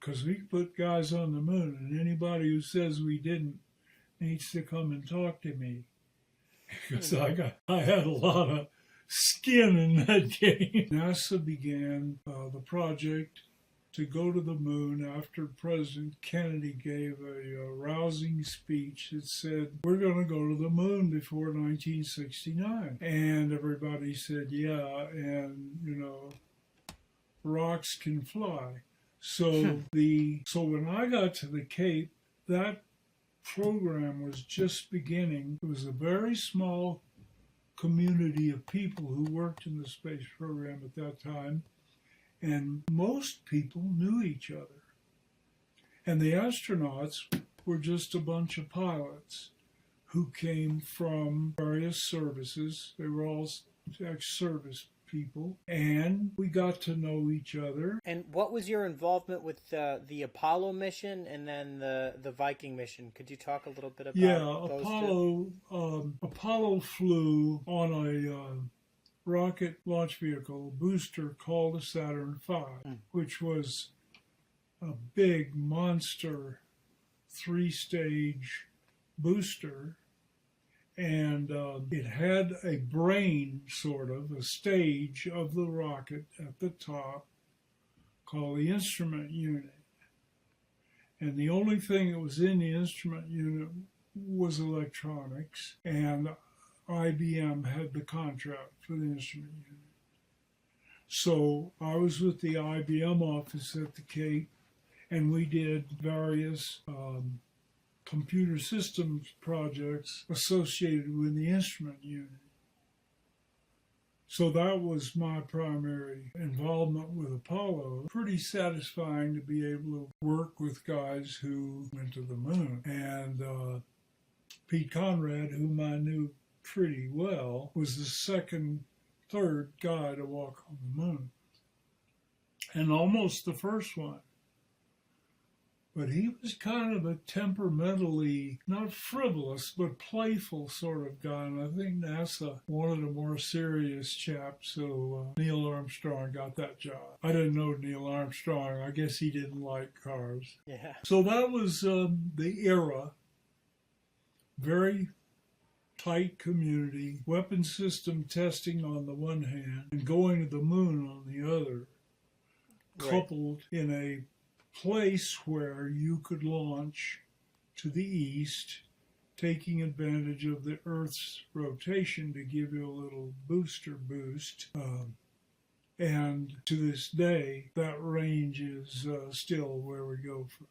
because we put guys on the moon, and anybody who says we didn't needs to come and talk to me because I had a lot of skin in that game. NASA began the project to go to the moon after President Kennedy gave a rousing speech that said, we're going to go to the moon before 1969. And everybody said, yeah, and, rocks can fly. So when I got to the Cape, that program was just beginning. It was a very small community of people who worked in the space program at that time, and most people knew each other. And the astronauts were just a bunch of pilots who came from various services. They were all ex-service people, and we got to know each other. And what was your involvement with the Apollo mission and then the Viking mission? Could you talk a little bit about those two? Apollo flew on a rocket launch vehicle, a booster called the Saturn V, which was a big monster 3-stage booster. And it had a brain, sort of, a stage of the rocket at the top called the instrument unit. And the only thing that was in the instrument unit was electronics, and IBM had the contract for the instrument unit. So I was with the IBM office at the Cape, and we did various computer systems projects associated with the instrument unit. So that was my primary involvement with Apollo. Pretty satisfying to be able to work with guys who went to the moon. And Pete Conrad, whom I knew pretty well, was the third guy to walk on the moon. And almost the first one. But he was kind of a temperamentally, not frivolous, but playful sort of guy. And I think NASA wanted a more serious chap, so Neil Armstrong got that job. I didn't know Neil Armstrong. I guess he didn't like cars. Yeah. So that was the era. Very tight community, weapon system testing on the one hand, and going to the moon on the other, coupled in a place where you could launch to the east, taking advantage of the Earth's rotation to give you a little booster boost. And to this day, that range is still where we go from.